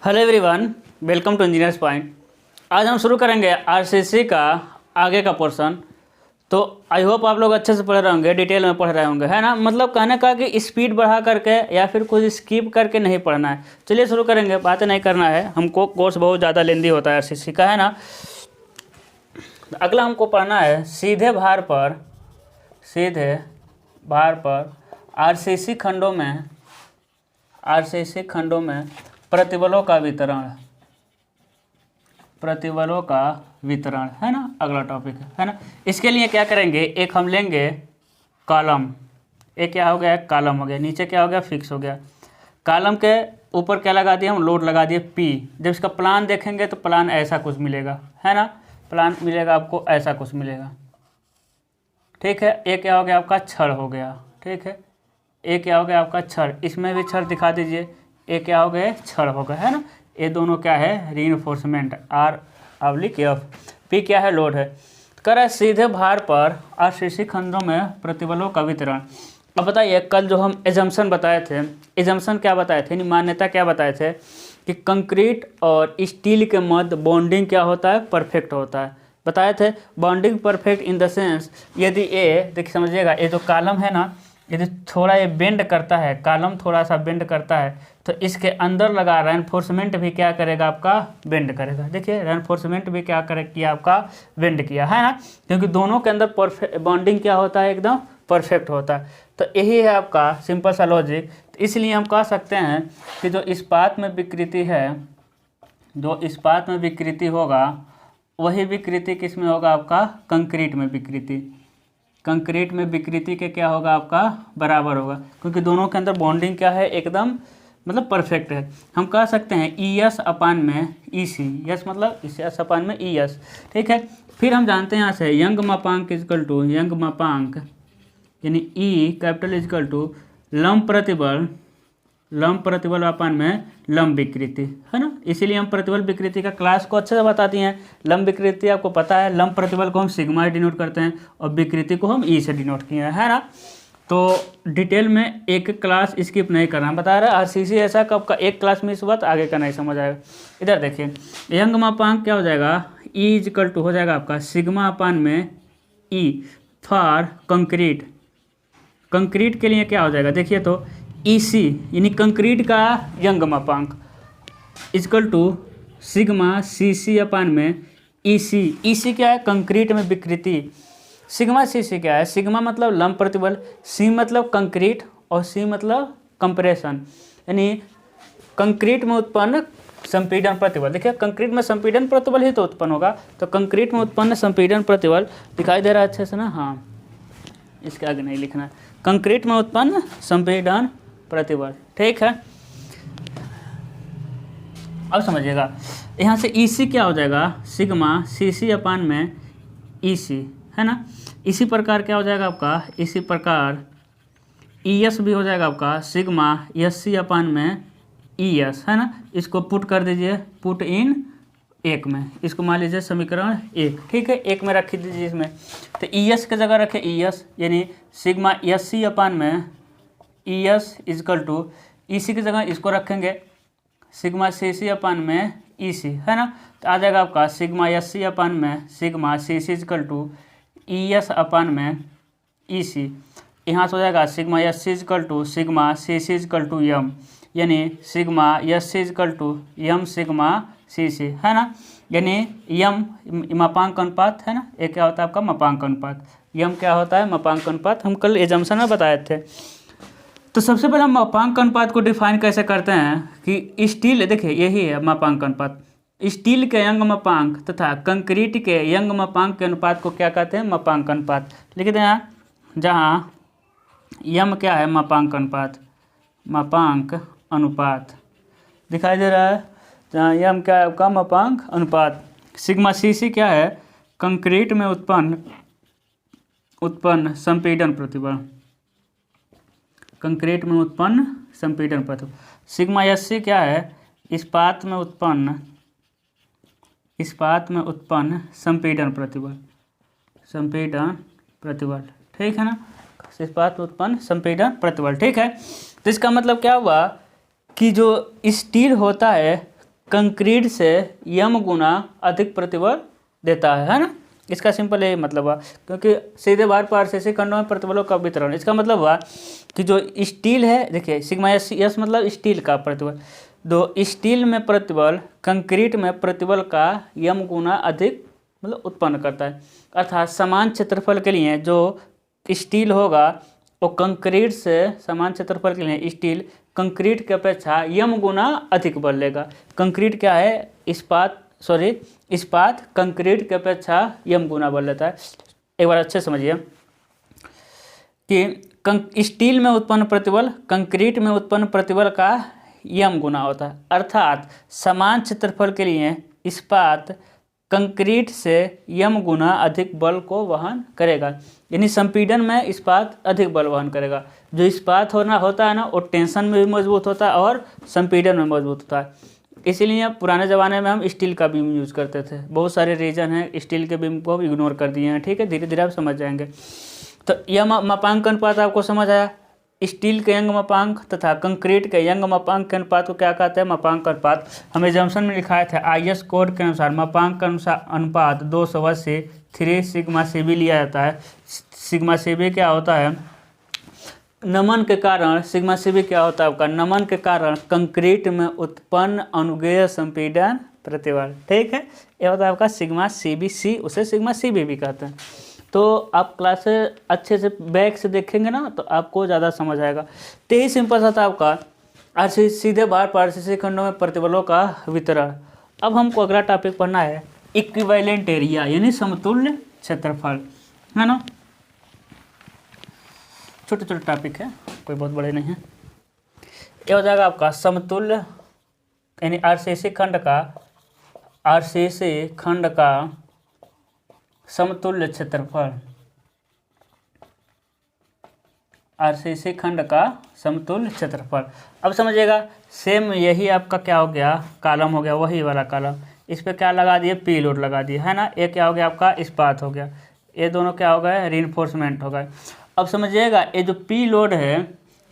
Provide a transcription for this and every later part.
Hello everyone, welcome to engineers point. आज हम शुरू करेंगे आरसीसी का आगे का पोर्शन। तो आई होप आप लोग अच्छे से पढ़ रहे होंगे, डिटेल में पढ़ रहे होंगे, है ना। मतलब कहने का कि स्पीड बढ़ा करके या फिर कुछ स्किप करके नहीं पढ़ना है। चलिए शुरू करेंगे, बातें नहीं करना है हमको, कोर्स बहुत ज़्यादा लेंदी होता है आरसीसी का, है ना। अगला हमको पढ़ना है सीधे भार पर आरसीसी खंडों में प्रतिबलों का वितरण, है ना। अगला टॉपिक है ना। इसके लिए क्या करेंगे, एक हम लेंगे कॉलम। एक क्या हो गया, कॉलम हो गया, नीचे क्या हो गया, फिक्स हो गया। कॉलम के ऊपर क्या लगा दिया हम, लोड लगा दिए पी। जब इसका प्लान देखेंगे तो प्लान ऐसा कुछ मिलेगा, है ना। प्लान मिलेगा आपको, ऐसा कुछ मिलेगा, ठीक है। एक क्या हो गया आपका, छड़ हो गया, ठीक है। एक क्या हो गया आपका, छड़, इसमें भी छड़ दिखा दीजिए। एक क्या हो गया, छड़ हो गया, है ना। ये दोनों क्या है, रीइंफोर्समेंट, R/F। P क्या है, लोड है। कर रहा है सीधे भार पर आरसीसी खंडों में प्रतिबलों का वितरण। अब बताइए, कल जो हम एजम्पशन बताए थे, एजम्पशन क्या बताए थे, यानी मान्यता क्या बताए थे कि कंक्रीट और स्टील के मध्य बॉन्डिंग क्या होता है, परफेक्ट होता है। बताए थे bonding perfect in the sense, यदि ये देखिए समझिएगा, ये जो कॉलम है ना, यदि थोड़ा ये बेंड करता है, कॉलम थोड़ा सा बेंड करता है, तो इसके अंदर लगा रेनफोर्समेंट भी क्या करेगा, आपका बेंड करेगा। देखिए रेनफोर्समेंट भी क्या किया आपका, बेंड किया, है ना। क्योंकि दोनों के अंदर परफेक्ट बॉन्डिंग क्या होता है, एकदम परफेक्ट होता है। तो यही है आपका सिंपल सा लॉजिक। तो इसलिए हम कह सकते हैं कि जो इस्पात में विकृति है, जो इस्पात में विकृति होगा, वही विकृति किस में होगा आपका, कंक्रीट में विकृति। कंक्रीट में विकृति के क्या होगा आपका, बराबर होगा, क्योंकि दोनों के अंदर बॉन्डिंग क्या है, एकदम मतलब परफेक्ट है। हम कह सकते हैं ES अपान में EC, यस मतलब ES अपान में ES, ठीक है। फिर हम जानते हैं यहाँ से यंग मापांक इजकल टू यंग मापांक, यानी E कैपिटल इजकल टू लंब प्रतिबल अपान में लंब विकृति, है ना। इसीलिए हम प्रतिबल विकृति का क्लास को अच्छे से बताती हैं। लंब विकृति आपको पता है, लंब प्रतिबल को हम सिग्मा डिनोट करते हैं और विकृति को हम E से डिनोट किए हैं, है ना। तो डिटेल में एक क्लास स्किप नहीं करना, बता रहा है आरसीसी ऐसा कब का एक क्लास मिस हुआ तो आगे का नहीं समझ आएगा। इधर देखिए, यंग मापांक क्या हो जाएगा, E इजकल टू हो जाएगा आपका सिग्मा अपान में E फॉर कंक्रीट। कंक्रीट के लिए क्या हो जाएगा, देखिए तो EC यानी कंक्रीट का यंग मापांक इजकल टू सिग्मा CC अपान में EC क्या है, कंक्रीट में विकृति। सिग्मा CC क्या है, सिग्मा मतलब लंब प्रतिबल, C मतलब कंक्रीट और C मतलब कंप्रेशन, यानी कंक्रीट में उत्पन्न संपीड़न प्रतिबल। देखिए कंक्रीट में संपीड़न प्रतिबल ही तो उत्पन्न होगा, तो कंक्रीट में उत्पन्न संपीड़न प्रतिबल दिखाई दे रहा है अच्छे से ना, हाँ इसके आगे नहीं लिखना है, कंक्रीट में उत्पन्न संपीड़न प्रतिबल, ठीक है। अब समझिएगा, यहाँ से EC क्या हो जाएगा, सिग्मा CC अपान में EC, है ना। इसी प्रकार क्या हो जाएगा आपका, इसी प्रकार ES भी हो जाएगा आपका सिग्मा SC अपान में ES, है ना। इसको पुट कर दीजिए, पुट इन एक में, इसको मान लीजिए समीकरण 1, ठीक है। एक में रख दीजिए इसमें, तो ES की जगह रखे ES, यानी सिग्मा SC अपान में ES इजकल टू EC की जगह इसको रखेंगे सिग्मा CC अपान में EC, है ना। तो आ जाएगा आपका सिग्मा SC अपान में sigma CC equal to ES upon में EC। यहाँ से हो जाएगा sigma SC equal to sigma CC equal to M, यानी sigma SC equal to M sigma CC, है ना। यानी M मापांक अनुपात, है ना। एक क्या होता है आपका मापांक अनुपात, M क्या होता है, मापांक अनुपात, हम कल एजम्पशन में बताए थे। तो सबसे पहले हम मापांक अनुपात को डिफाइन कैसे करते हैं कि स्टील, देखिए यही है मापांक अनुपात, स्टील के यंग मापांक तथा कंक्रीट के यंग मापांक के अनुपात को क्या कहते हैं, मापांक अनुपात। लिख दें यहाँ, जहाँ M क्या है, मापांक अनुपात, मापांक अनुपात दिखाई दे रहा है, जहाँ M क्या है आपका, मापांक अनुपात। सिग्मा CC क्या है, कंक्रीट में उत्पन्न संपीड़न प्रतिबल, कंक्रीट में उत्पन्न संपीड़न प्रतिबल। सिग्मा SC क्या है, इस्पात में उत्पन्न संपीड़न प्रतिबल, ठीक है ना। इस्पात में उत्पन्न संपीड़न प्रतिबल, ठीक है। तो इसका मतलब क्या हुआ कि जो स्टील होता है कंक्रीट से यम गुना अधिक प्रतिबल देता है ना। इसका सिंपल यही मतलब हुआ, क्योंकि सीधे भार पर आरसीसी खंडों में प्रतिबलों का वितरण। इसका मतलब हुआ कि जो स्टील है, देखिए सिग्मा एस, यस मतलब स्टील का प्रतिबल, दो स्टील में प्रतिबल कंक्रीट में प्रतिबल का यम गुना अधिक मतलब उत्पन्न करता है। अर्थात समान क्षेत्रफल के लिए जो स्टील होगा वो कंक्रीट से, समान क्षेत्रफल के लिए स्टील कंक्रीट की अपेक्षा यम गुना अधिक बल लेगा। कंक्रीट क्या है, इस्पात कंक्रीट की अपेक्षा यम गुना बल लेता है। एक बार अच्छे समझिए कि स्टील में उत्पन्न प्रतिबल कंक्रीट में उत्पन्न प्रतिबल का यम गुना होता है। अर्थात समान क्षेत्रफल के लिए इस्पात कंक्रीट से यम गुना अधिक बल को वहन करेगा। यानी संपीड़न में इस्पात अधिक बल वहन करेगा। जो इस्पात होता है ना, वो टेंशन में भी मजबूत होता है और संपीड़न में मजबूत होता है। इसीलिए पुराने ज़माने में हम स्टील का बीम यूज़ करते थे। बहुत सारे रीज़न हैं, स्टील के बीम को इग्नोर कर दिए हैं, ठीक है, धीरे धीरे आप समझ जाएंगे। तो यह मापांक अनुपात आपको समझ आया। स्टील के यंग मापांक तथा कंक्रीट के यंग मापांक के अनुपात को क्या कहते हैं, मापांक अनुपात। हमें जमसन में लिखाए थे IS कोड के अनुसार मापांक का अनुपात 280 से 3 सिग्मा CB लिया जाता है। सिग्मा CB क्या होता है, नमन के कारण, सिग्मा CB क्या होता है आपका, नमन के कारण कंक्रीट में उत्पन्न अनुगेय संपीड़न प्रतिबल, ठीक है। यह होता है आपका सिग्मा CBC, उसे सिग्मा CB भी कहते हैं। तो आप क्लास अच्छे से बैक से देखेंगे ना तो आपको ज़्यादा समझ आएगा। तो यही सिंपल सा था आपका आरसीसी, सीधे भार पर आरसीसी खंडों में प्रतिबलों का वितरण। अब हमको अगला टॉपिक पढ़ना है इक्विवेलेंट एरिया, यानी समतुल्य क्षेत्रफल, है ना। छोटे छोटे टॉपिक है, कोई बहुत बड़े नहीं है। ये हो जाएगा आपका समतुल्य, यानी आरसीसी खंड का समतुल्य क्षेत्रफल, आरसीसी खंड का समतुल्य क्षेत्रफल। अब समझिएगा, सेम यही आपका क्या हो गया, कॉलम हो गया, वही वाला कॉलम। इस पे क्या लगा दिए, पी लोड लगा दिए, है ना। ये क्या हो गया आपका, इस्पात हो गया। ये दोनों क्या हो गए, रीइंफोर्समेंट हो गए। अब समझिएगा, ये जो पी लोड है,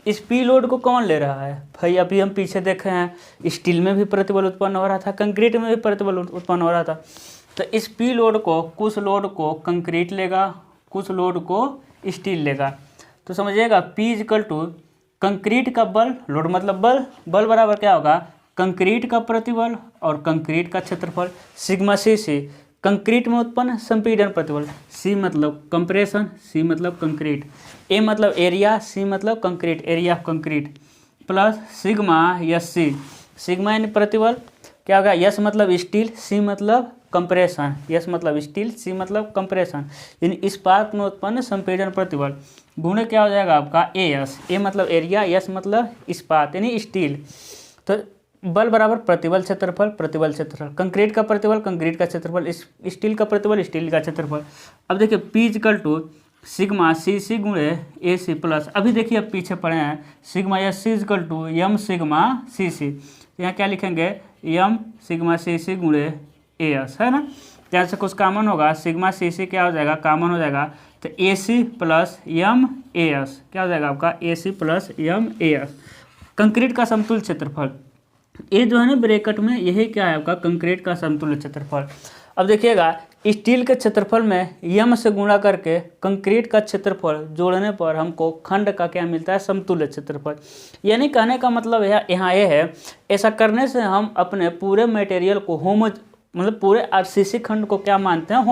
इस पी लोड को कौन ले रहा है भाई। अभी हम पीछे देखे हैं, स्टील में भी प्रतिबल उत्पन्न हो रहा था, कंक्रीट में भी प्रतिबल उत्पन्न हो रहा था। तो इस पी लोड को, कुछ लोड को कंक्रीट लेगा, कुछ लोड को स्टील लेगा। तो समझिएगा P इक्वल टू कंक्रीट का बल, लोड मतलब बल बराबर क्या होगा, कंक्रीट का प्रतिबल और कंक्रीट का क्षेत्रफल, सिग्मा CC कंक्रीट में उत्पन्न संपीड़न प्रतिबल, C मतलब कंप्रेशन, C मतलब कंक्रीट, A मतलब एरिया, C मतलब concrete, area of concrete, plus sigma SC, sigma यानी प्रतिबल क्या होगा, S मतलब स्टील, C मतलब कंप्रेशन, S मतलब स्टील, C मतलब कंप्रेशन, यानी इस्पात में उत्पन्न संपीड़न प्रतिबल गुणे क्या हो जाएगा आपका AS, A मतलब एरिया, S मतलब इस्पात यानी स्टील। तो बल बराबर प्रतिबल क्षेत्रफल, कंक्रीट का प्रतिबल, कंक्रीट का क्षेत्रफल, स्टील का प्रतिबल, स्टील का क्षेत्रफल। अब देखिए P equal to sigma CC गुणे AC प्लस, अभी देखिए अब पीछे पढ़े हैं, sigma SC equal to M sigma CC, यहाँ क्या लिखेंगे, M सिग्मा CC गुणे AS, है ना। यहाँ से कुछ कॉमन होगा, सिग्मा CC क्या हो जाएगा, कॉमन हो जाएगा, तो AC प्लस M AS क्या हो जाएगा आपका, AC plus M AS। Concrete का समतुल्य क्षेत्रफल, ये जो है ना ब्रैकेट में, यही क्या है आपका कंक्रीट का समतुल्य क्षेत्रफल। अब देखिएगा, स्टील के क्षेत्रफल में यम से गुणा करके कंक्रीट का क्षेत्रफल जोड़ने पर हमको खंड का क्या मिलता है, समतुल्य क्षेत्रफल। यानी कहने का मतलब यहाँ ये है, ऐसा करने से हम अपने पूरे मटेरियल को मतलब पूरे आरसीसी खंड को क्या मानते हैं,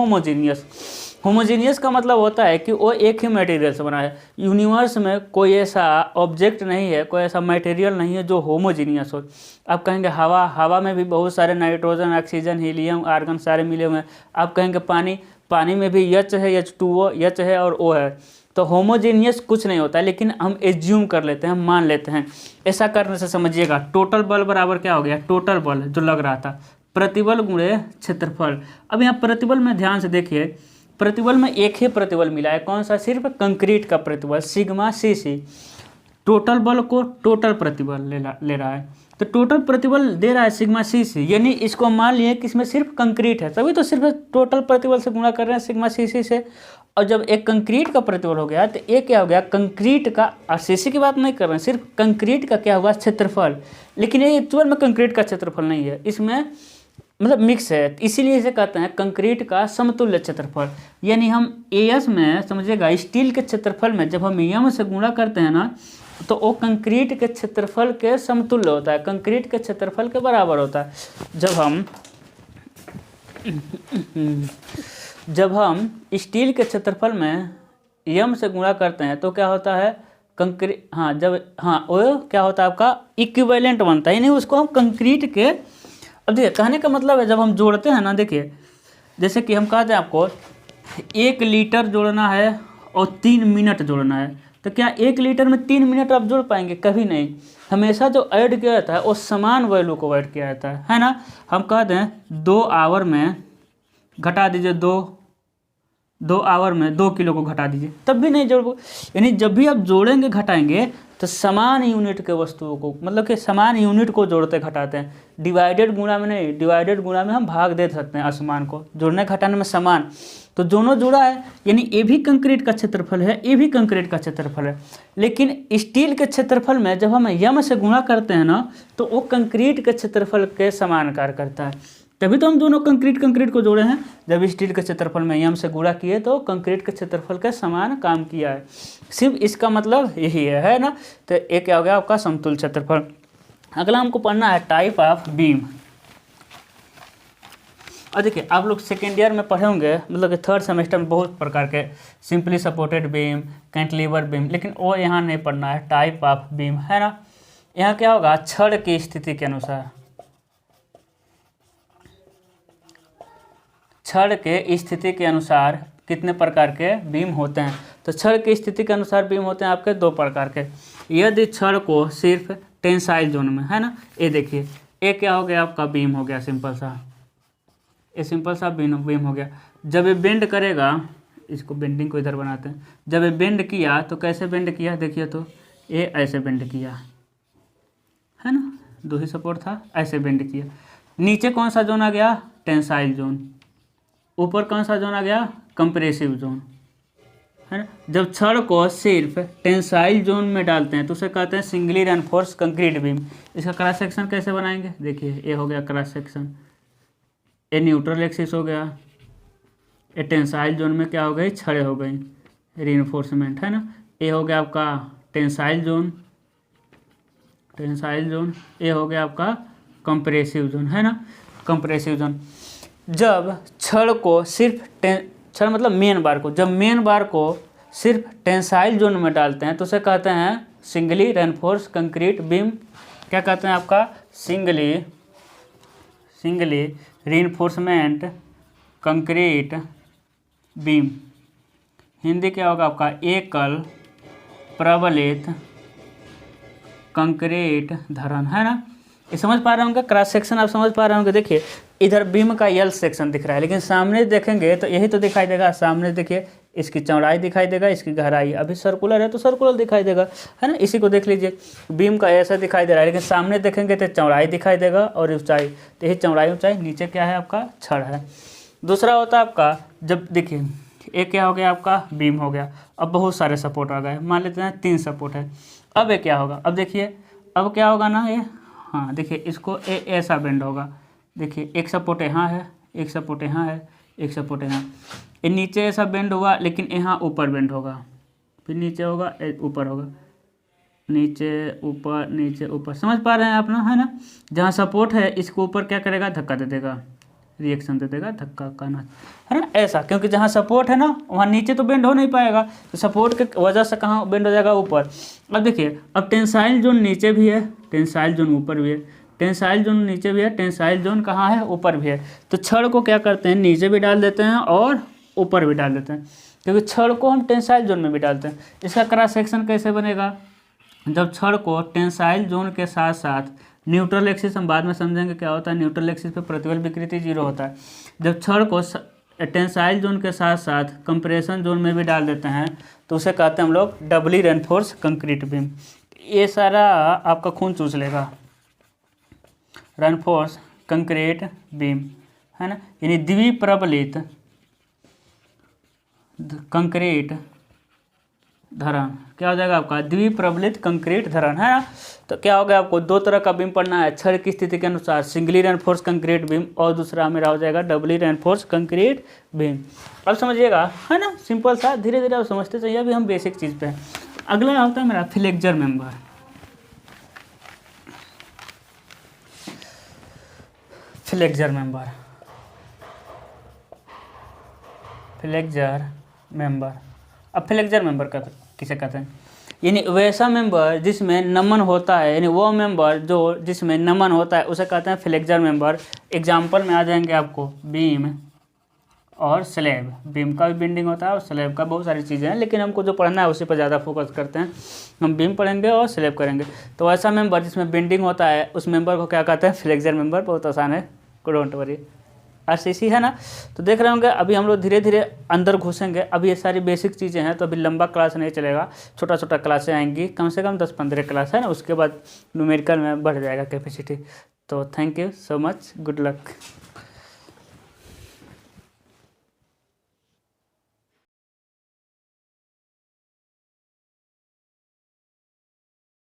होमोजीनियस का मतलब होता है कि वो एक ही मटेरियल से बना है। यूनिवर्स में कोई ऐसा ऑब्जेक्ट नहीं है, कोई ऐसा मटेरियल नहीं है जो होमोजीनियस हो। आप कहेंगे हवा में भी बहुत सारे नाइट्रोजन, ऑक्सीजन, हीलियम, आर्गन सारे मिले हुए हैं। आप कहेंगे पानी में भी H है, H2O, H है और O है। तो होमोजीनियस कुछ नहीं होता है, लेकिन हम एज्यूम कर लेते हैं, मान लेते हैं। ऐसा करने से समझिएगा, टोटल बल बराबर क्या हो गया, टोटल बल जो लग रहा था प्रतिबल गुणे क्षेत्रफल। अब यहाँ प्रतिबल में ध्यान से देखिए, प्रतिबल में एक ही प्रतिबल मिला है, कौन सा, सिर्फ कंक्रीट का प्रतिबल, सिग्मा CC। टोटल बल को टोटल प्रतिबल ले रहा है, तो टोटल प्रतिबल दे रहा है सिग्मा CC, यानी इसको मान लिए कि इसमें सिर्फ कंक्रीट है, तभी तो सिर्फ टोटल प्रतिबल से गुणा कर रहे हैं सिग्मा CC से। और जब एक कंक्रीट का प्रतिबल हो गया तो ये क्या हो गया, कंक्रीट का, आरसीसी की बात नहीं कर रहे हैं, सिर्फ कंक्रीट का क्या हुआ, क्षेत्रफल। लेकिन ये एक्चुअल में कंक्रीट का क्षेत्रफल नहीं है, इसमें मतलब मिक्स है, इसीलिए इसे कहते हैं कंक्रीट का समतुल्य क्षेत्रफल। यानी हम एएस में समझिएगा, स्टील के क्षेत्रफल में जब हम एम से गुणा करते हैं ना, तो वो कंक्रीट के क्षेत्रफल के समतुल्य होता है, कंक्रीट के क्षेत्रफल के बराबर होता है। जब हम स्टील के क्षेत्रफल में एम से गुणा करते हैं तो क्या होता है, कंक्रीट, हाँ जब, हाँ वो क्या होता है आपका इक्विवेलेंट बनता है, यानी उसको हम कंक्रीट के, अब देखिए कहने का मतलब है जब हम जोड़ते हैं ना, देखिए जैसे कि हम कहते हैं आपको 1 लीटर जोड़ना है और 3 मिनट जोड़ना है, तो क्या 1 लीटर में 3 मिनट आप जोड़ पाएंगे, कभी नहीं। हमेशा जो ऐड किया जाता है वो समान वैल्यू को ऐड किया जाता है ना। हम कहते हैं 2 आवर में घटा दीजिए, 2 आवर में 2 किलो को घटा दीजिए, तब भी नहीं जोड़, यानी जब भी आप जोड़ेंगे घटाएंगे तो समान यूनिट के वस्तुओं को, मतलब कि समान यूनिट को जोड़ते घटाते हैं, डिवाइडेड गुणा में नहीं, डिवाइडेड गुणा में हम भाग दे सकते हैं असमान को, जोड़ने घटाने में समान, तो दोनों जुड़ा है, यानी ये भी कंक्रीट का क्षेत्रफल है, ये भी कंक्रीट का क्षेत्रफल है। लेकिन स्टील के क्षेत्रफल में जब हम यम से गुणा करते हैं ना, तो वो कंक्रीट के क्षेत्रफल के समान कार्य करता है, तभी तो हम दोनों कंक्रीट को जोड़े हैं। जब स्टील के क्षेत्रफल में यम से गुणा किए तो कंक्रीट के क्षेत्रफल के समान काम किया है, सिर्फ इसका मतलब यही है ना। तो एक क्या हो गया आपका समतुल्य क्षेत्रफल। अगला हमको पढ़ना है टाइप ऑफ बीम। और देखिए आप लोग सेकेंड ईयर में पढ़े होंगे, मतलब कि थर्ड सेमेस्टर में बहुत प्रकार के simply supported beam, cantilever beam, लेकिन वो यहाँ नहीं पढ़ना है, टाइप ऑफ बीम है ना। यहाँ क्या होगा, छड़ की स्थिति के अनुसार, छड़ के स्थिति के अनुसार कितने प्रकार के बीम होते हैं। तो छड़ की स्थिति के अनुसार बीम होते हैं आपके 2 प्रकार के। यदि छड़ को सिर्फ टेंसाइल जोन में है ना, ये देखिए, ये क्या हो गया आपका बीम हो गया, सिंपल सा, ये सिंपल सा बीम हो गया। जब ये बेंड करेगा, इसको बेंडिंग को इधर बनाते हैं, जब ये बेंड किया तो कैसे बेंड किया, देखिए तो ये ऐसे बेंड किया है ना, 2 ही सपोर्ट था, ऐसे बेंड किया। नीचे कौन सा जोन आ गया, टेंसाइल जोन, ऊपर कौन सा जोन आ गया, कंप्रेसिव जोन है ना। जब छड़ को सिर्फ टेंसाइल जोन में डालते हैं तो उसे कहते हैं सिंगली रेनफोर्स कंक्रीट बीम। इसका क्रॉस सेक्शन कैसे बनाएंगे, देखिए ये हो गया क्रॉस सेक्शन, ये न्यूट्रल एक्सिस हो गया, ये टेंसाइल जोन में क्या हो गई, छड़े हो गई, रीइंफोर्समेंट है ना। ये हो गया आपका टेंसाइल जोन, ये हो गया आपका कंप्रेसिव जोन है ना, कंप्रेसिव जोन। जब छड़ को सिर्फ छड़ मतलब मेन बार को, जब मेन बार को सिर्फ टेंसाइल जोन में डालते हैं तो उसे कहते हैं सिंगली रेनफोर्स कंक्रीट बीम। क्या कहते हैं आपका, singly reinforcement concrete beam. Hindi क्या होगा आपका, एकल प्रबलित कंक्रीट धरन है ना। ये समझ पा रहे होंगे, क्रॉस सेक्शन आप समझ पा रहे होंगे। देखिए इधर बीम का यल सेक्शन दिख रहा है, लेकिन सामने देखेंगे तो यही तो दिखाई देगा। सामने देखिए इसकी चौड़ाई दिखाई देगा, इसकी गहराई, अभी सर्कुलर है तो सर्कुलर दिखाई देगा है ना। इसी को देख लीजिए, बीम का ऐसा दिखाई दे रहा है, लेकिन सामने देखेंगे तो चौड़ाई दिखाई देगा और ऊंचाई, तो यही चौड़ाई ऊंचाई, नीचे क्या है आपका, छड़ है। दूसरा होता है आपका, जब देखिए एक क्या हो गया आपका, बीम हो गया, अब बहुत सारे सपोर्ट आ गए, मान लेते हैं 3 सपोर्ट है। अब ये क्या होगा, अब देखिए अब क्या होगा ना, ये हाँ देखिए इसको ऐसा बेंड होगा, देखिए एक सपोर्ट यहाँ है, एक सपोर्ट यहाँ है, एक सपोर्ट यहाँ, ये नीचे ऐसा बेंड हुआ, लेकिन यहाँ ऊपर बेंड होगा, फिर नीचे होगा, ऊपर होगा, नीचे ऊपर, नीचे ऊपर, समझ पा रहे हैं आप ना, है ना। जहाँ सपोर्ट है इसको ऊपर क्या करेगा, धक्का दे देगा, रिएक्शन दे देगा, धक्का का ना है ना, ऐसा, क्योंकि जहाँ सपोर्ट है ना वहाँ नीचे तो बेंड हो नहीं पाएगा, तो सपोर्ट के वजह से कहाँ बेंड हो जाएगा, ऊपर। अब देखिए अब टेंसाइल जोन नीचे भी है, टेंसाइल जोन ऊपर भी है, टेंसाइल जोन नीचे भी है, टेंसाइल जोन कहाँ है, ऊपर भी है। तो छड़ को क्या करते हैं, नीचे भी डाल देते हैं और ऊपर भी डाल देते हैं, क्योंकि छड़ को हम टेंसाइल जोन में भी डालते हैं। इसका क्रॉस सेक्शन कैसे बनेगा, जब छड़ को टेंसाइल जोन के साथ साथ न्यूट्रल एक्सिस, हम बाद में समझेंगे क्या होता है, न्यूट्रल एक्सिस पे प्रतिबल विकृति 0 होता है। जब छड़ को टेंसाइल जोन के साथ साथ कंप्रेशन जोन में भी डाल देते हैं तो उसे कहते हैं हम लोग डबली रेनफोर्स कंक्रीट बीम। ये सारा आपका खून चूस लेगा, रेनफोर्स कंक्रीट बीम है ना, यानी द्विप्रबलित कंक्रीट धरण, क्या हो जाएगा आपका द्विप्रबलित कंक्रीट धरण, है ना। तो क्या हो गया आपको दो तरह का बीम पढ़ना है क्षण की स्थिति के अनुसार, सिंगली रेनफोर्स कंक्रीट बीम और दूसरा मेरा हो जाएगा डबली रेनफोर्स कंक्रीट बीम। अब समझिएगा, है ना, सिंपल सा, धीरे धीरे आप समझते चाहिए, अभी हम बेसिक चीज़ पे हैं। अगला होता है मेरा flexor member. Flexor member, flexor member. अब फ्लेक्सर मेंबर का किसे कहते हैं, यानी वैसा मेंबर जिसमें नमन होता है, यानी वो मेंबर जो जिसमें नमन होता है उसे कहते हैं फ्लेक्सर मेंबर। एग्जाम्पल में आ जाएंगे आपको बीम और स्लैब। बीम का भी बेंडिंग होता है और स्लैब का, बहुत सारी चीज़ें हैं, लेकिन हमको जो पढ़ना है उसी पर ज़्यादा फोकस करते हैं। हम बीम पढ़ेंगे और स्लैब करेंगे। तो ऐसा मेंबर जिसमें बेंडिंग होता है उस मेंबर को क्या कहते हैं, फ्लेक्सर मेंबर। बहुत आसान है, डोंट वरी, आरसीसी, है ना। तो देख रहे होंगे अभी हम लोग धीरे धीरे अंदर घुसेंगे। अभी ये सारी बेसिक चीज़ें हैं, तो अभी लंबा क्लास नहीं चलेगा, छोटा छोटा क्लासें आएंगी, कम से कम 10-15 क्लास, है ना। उसके बाद न्यूमेरिकल में बढ़ जाएगा कैपेसिटी। तो thank you so much, good luck.